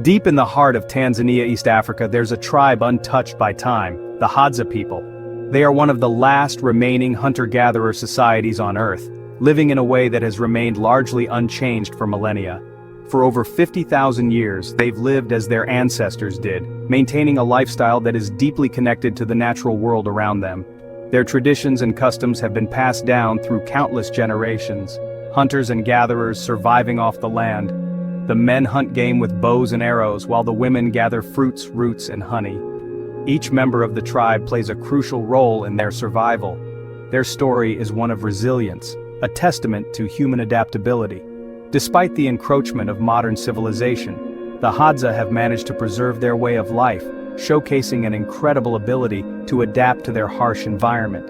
Deep in the heart of Tanzania, East Africa, there's a tribe untouched by time, the Hadza people. They are one of the last remaining hunter-gatherer societies on Earth, living in a way that has remained largely unchanged for millennia. For over 50,000 years, they've lived as their ancestors did, maintaining a lifestyle that is deeply connected to the natural world around them. Their traditions and customs have been passed down through countless generations, hunters and gatherers surviving off the land. The men hunt game with bows and arrows while the women gather fruits, roots, and honey. Each member of the tribe plays a crucial role in their survival. Their story is one of resilience, a testament to human adaptability. Despite the encroachment of modern civilization, the Hadza have managed to preserve their way of life, showcasing an incredible ability to adapt to their harsh environment.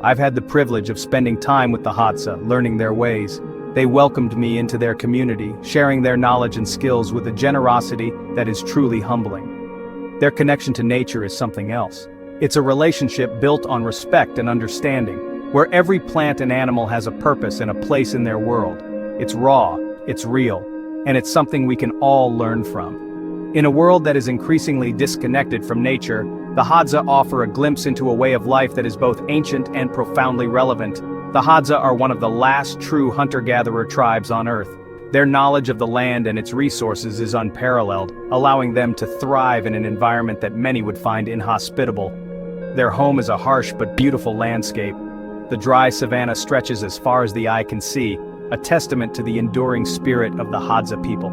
I've had the privilege of spending time with the Hadza, learning their ways. They welcomed me into their community, sharing their knowledge and skills with a generosity that is truly humbling. Their connection to nature is something else. It's a relationship built on respect and understanding, where every plant and animal has a purpose and a place in their world. It's raw, it's real, and it's something we can all learn from. In a world that is increasingly disconnected from nature, the Hadza offer a glimpse into a way of life that is both ancient and profoundly relevant. The Hadza are one of the last true hunter-gatherer tribes on Earth. Their knowledge of the land and its resources is unparalleled, allowing them to thrive in an environment that many would find inhospitable. Their home is a harsh but beautiful landscape. The dry savanna stretches as far as the eye can see, a testament to the enduring spirit of the Hadza people.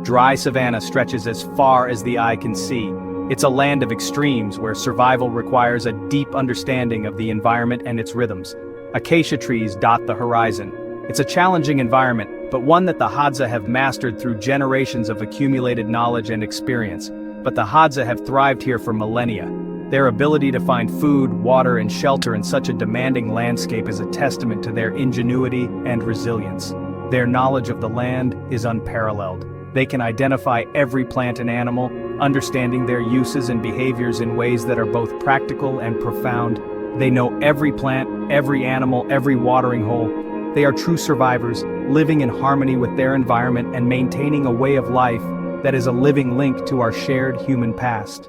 Dry savanna stretches as far as the eye can see. It's a land of extremes where survival requires a deep understanding of the environment and its rhythms. Acacia trees dot the horizon. It's a challenging environment, but one that the Hadza have mastered through generations of accumulated knowledge and experience. But the Hadza have thrived here for millennia. Their ability to find food, water, and shelter in such a demanding landscape is a testament to their ingenuity and resilience. Their knowledge of the land is unparalleled. They can identify every plant and animal, understanding their uses and behaviors in ways that are both practical and profound. They know every plant, every animal, every watering hole. They are true survivors, living in harmony with their environment and maintaining a way of life that is a living link to our shared human past.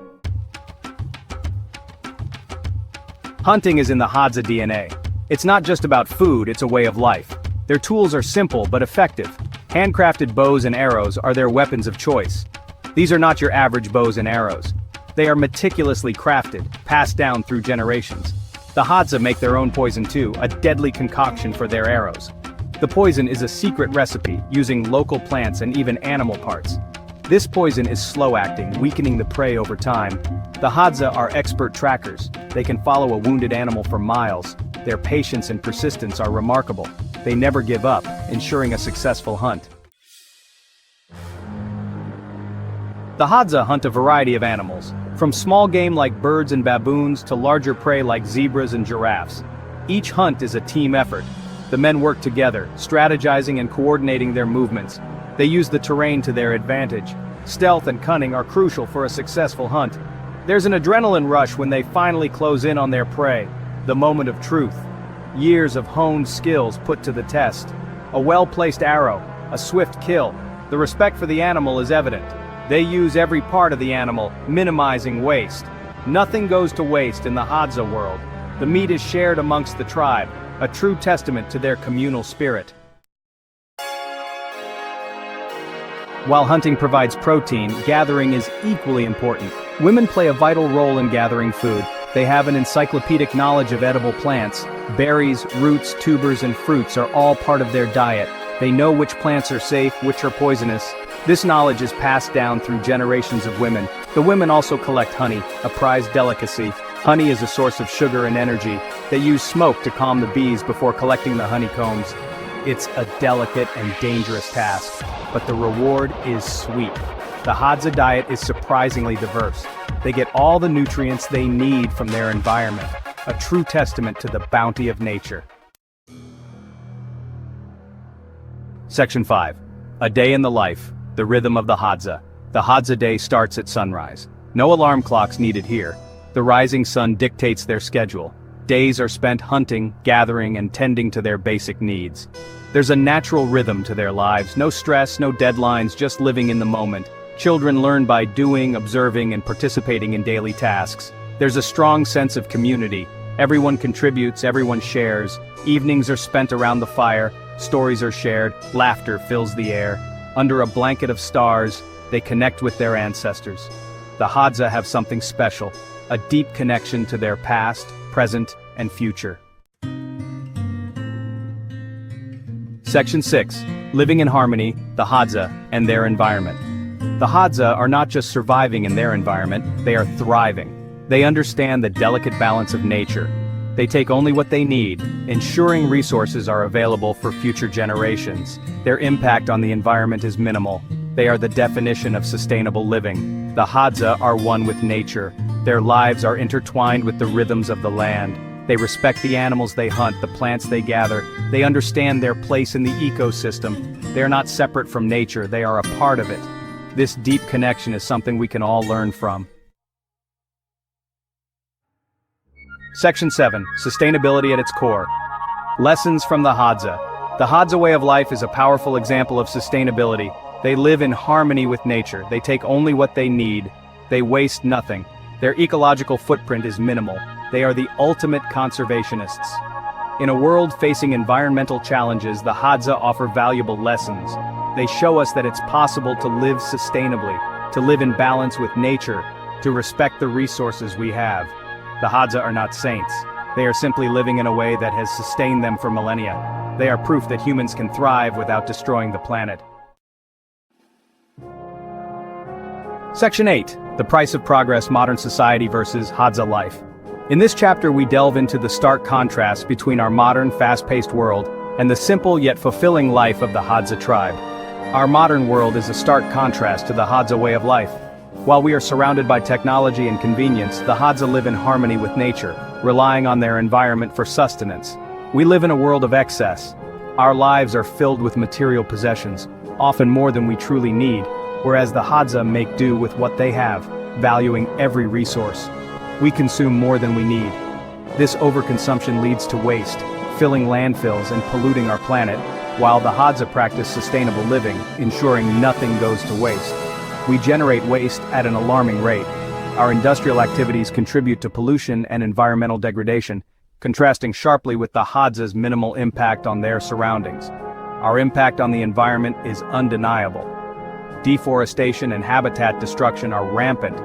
Hunting is in the Hadza DNA. It's not just about food, it's a way of life. Their tools are simple but effective. Handcrafted bows and arrows are their weapons of choice. These are not your average bows and arrows. They are meticulously crafted, passed down through generations. The Hadza make their own poison too, a deadly concoction for their arrows. The poison is a secret recipe, using local plants and even animal parts. This poison is slow-acting, weakening the prey over time. The Hadza are expert trackers. They can follow a wounded animal for miles. Their patience and persistence are remarkable. They never give up, ensuring a successful hunt. The Hadza hunt a variety of animals, from small game like birds and baboons to larger prey like zebras and giraffes. Each hunt is a team effort. The men work together, strategizing and coordinating their movements. They use the terrain to their advantage. Stealth and cunning are crucial for a successful hunt. There's an adrenaline rush when they finally close in on their prey, the moment of truth. Years of honed skills put to the test. A well-placed arrow, a swift kill. The respect for the animal is evident. They use every part of the animal, minimizing waste. Nothing goes to waste in the Hadza world. The meat is shared amongst the tribe, a true testament to their communal spirit. While hunting provides protein, gathering is equally important. Women play a vital role in gathering food. They have an encyclopedic knowledge of edible plants. Berries, roots, tubers, and fruits are all part of their diet. They know which plants are safe, which are poisonous. This knowledge is passed down through generations of women. The women also collect honey, a prized delicacy. Honey is a source of sugar and energy. They use smoke to calm the bees before collecting the honeycombs. It's a delicate and dangerous task, but the reward is sweet. The Hadza diet is surprisingly diverse. They get all the nutrients they need from their environment, a true testament to the bounty of nature. Section 5. A day in the life, the rhythm of the Hadza. The Hadza day starts at sunrise. No alarm clocks needed here. The rising sun dictates their schedule. Days are spent hunting, gathering, and tending to their basic needs. There's a natural rhythm to their lives, no stress, no deadlines, just living in the moment. Children learn by doing, observing, and participating in daily tasks. There's a strong sense of community. Everyone contributes, everyone shares. Evenings are spent around the fire, stories are shared, laughter fills the air. Under a blanket of stars, they connect with their ancestors. The Hadza have something special, a deep connection to their past, present, and future. Section 6. Living in harmony, the Hadza, and their environment. The Hadza are not just surviving in their environment, they are thriving. They understand the delicate balance of nature. They take only what they need, ensuring resources are available for future generations. Their impact on the environment is minimal. They are the definition of sustainable living. The Hadza are one with nature. Their lives are intertwined with the rhythms of the land. They respect the animals they hunt, the plants they gather. They understand their place in the ecosystem. They are not separate from nature, they are a part of it. This deep connection is something we can all learn from. Section 7. Sustainability at its core. Lessons from the Hadza. The Hadza way of life is a powerful example of sustainability. They live in harmony with nature. They take only what they need. They waste nothing. Their ecological footprint is minimal. They are the ultimate conservationists. In a world facing environmental challenges, the Hadza offer valuable lessons. They show us that it's possible to live sustainably, to live in balance with nature, to respect the resources we have. The Hadza are not saints. They are simply living in a way that has sustained them for millennia. They are proof that humans can thrive without destroying the planet. Section 8. The price of progress, modern society versus Hadza life. In this chapter we delve into the stark contrast between our modern, fast-paced world and the simple yet fulfilling life of the Hadza tribe. Our modern world is a stark contrast to the Hadza way of life. While we are surrounded by technology and convenience, the Hadza live in harmony with nature, relying on their environment for sustenance. We live in a world of excess. Our lives are filled with material possessions, often more than we truly need, whereas the Hadza make do with what they have, valuing every resource. We consume more than we need. This overconsumption leads to waste, filling landfills and polluting our planet, while the Hadza practice sustainable living, ensuring nothing goes to waste. We generate waste at an alarming rate. Our industrial activities contribute to pollution and environmental degradation, contrasting sharply with the Hadza's minimal impact on their surroundings. Our impact on the environment is undeniable. Deforestation and habitat destruction are rampant,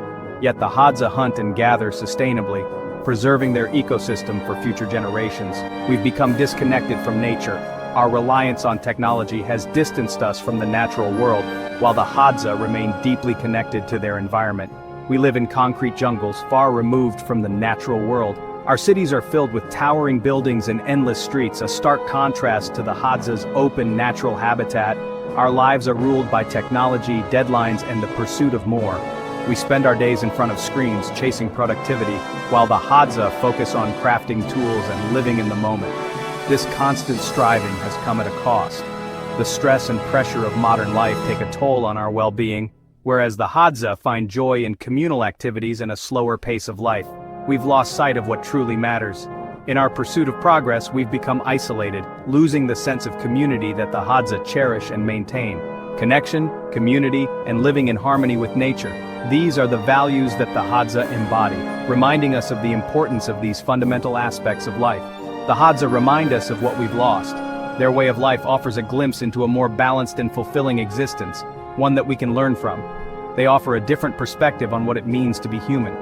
yet the Hadza hunt and gather sustainably, preserving their ecosystem for future generations. We've become disconnected from nature. Our reliance on technology has distanced us from the natural world, while the Hadza remain deeply connected to their environment. We live in concrete jungles far removed from the natural world. Our cities are filled with towering buildings and endless streets, a stark contrast to the Hadza's open natural habitat. Our lives are ruled by technology, deadlines, and the pursuit of more. We spend our days in front of screens, chasing productivity, while the Hadza focus on crafting tools and living in the moment. This constant striving has come at a cost. The stress and pressure of modern life take a toll on our well-being, whereas the Hadza find joy in communal activities and a slower pace of life. We've lost sight of what truly matters. In our pursuit of progress, we've become isolated, losing the sense of community that the Hadza cherish and maintain. Connection, community, and living in harmony with nature. These are the values that the Hadza embody, reminding us of the importance of these fundamental aspects of life. The Hadza remind us of what we've lost. Their way of life offers a glimpse into a more balanced and fulfilling existence, one that we can learn from. They offer a different perspective on what it means to be human.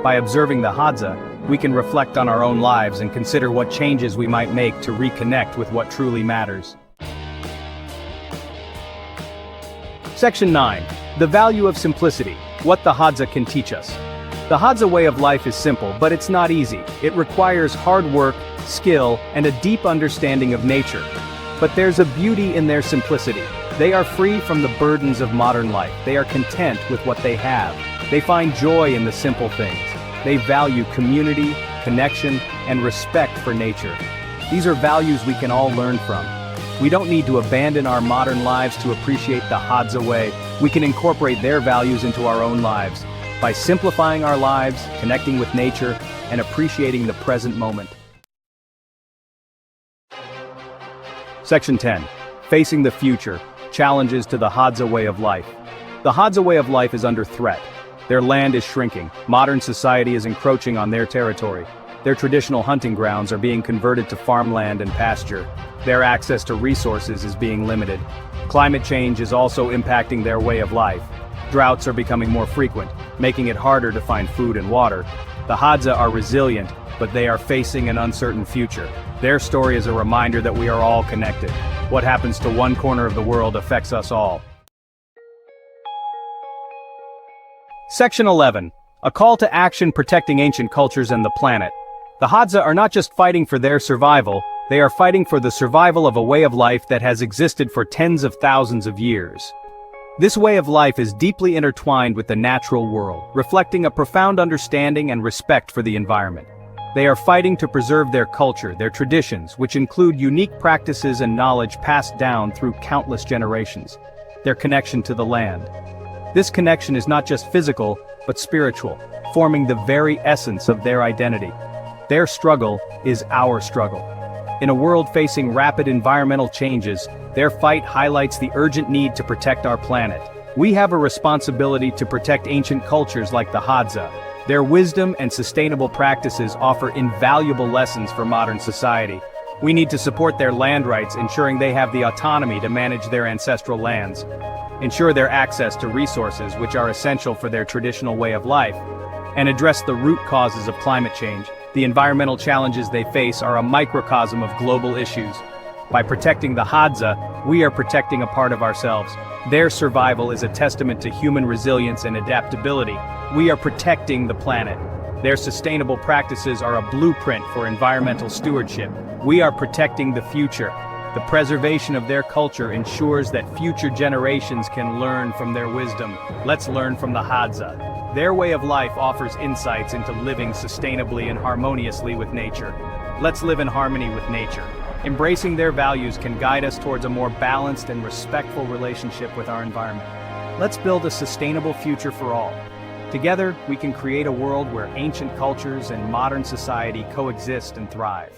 By observing the Hadza, we can reflect on our own lives and consider what changes we might make to reconnect with what truly matters. Section 9. The value of simplicity. What the Hadza can teach us. The Hadza way of life is simple, but it's not easy. It requires hard work, skill, and a deep understanding of nature. But there's a beauty in their simplicity. They are free from the burdens of modern life. They are content with what they have. They find joy in the simple things. They value community, connection, and respect for nature. These are values we can all learn from. We don't need to abandon our modern lives to appreciate the Hadza way. We can incorporate their values into our own lives by simplifying our lives, connecting with nature, and appreciating the present moment. Section 10. Facing the future. Challenges to the Hadza way of life. The Hadza way of life is under threat. Their land is shrinking, modern society is encroaching on their territory. Their traditional hunting grounds are being converted to farmland and pasture. Their access to resources is being limited. Climate change is also impacting their way of life. Droughts are becoming more frequent, making it harder to find food and water. The Hadza are resilient, but they are facing an uncertain future. Their story is a reminder that we are all connected. What happens to one corner of the world affects us all. Section 11. A call to action protecting ancient cultures and the planet. The Hadza are not just fighting for their survival, they are fighting for the survival of a way of life that has existed for tens of thousands of years. This way of life is deeply intertwined with the natural world, reflecting a profound understanding and respect for the environment. They are fighting to preserve their culture, their traditions, which include unique practices and knowledge passed down through countless generations. Their connection to the land. This connection is not just physical, but spiritual, forming the very essence of their identity. Their struggle is our struggle. In a world facing rapid environmental changes, their fight highlights the urgent need to protect our planet. We have a responsibility to protect ancient cultures like the Hadza. Their wisdom and sustainable practices offer invaluable lessons for modern society. We need to support their land rights, ensuring they have the autonomy to manage their ancestral lands. Ensure their access to resources which are essential for their traditional way of life. And address the root causes of climate change. The environmental challenges they face are a microcosm of global issues. By protecting the Hadza, we are protecting a part of ourselves. Their survival is a testament to human resilience and adaptability. We are protecting the planet. Their sustainable practices are a blueprint for environmental stewardship. We are protecting the future. The preservation of their culture ensures that future generations can learn from their wisdom. Let's learn from the Hadza. Their way of life offers insights into living sustainably and harmoniously with nature. Let's live in harmony with nature. Embracing their values can guide us towards a more balanced and respectful relationship with our environment. Let's build a sustainable future for all. Together, we can create a world where ancient cultures and modern society coexist and thrive.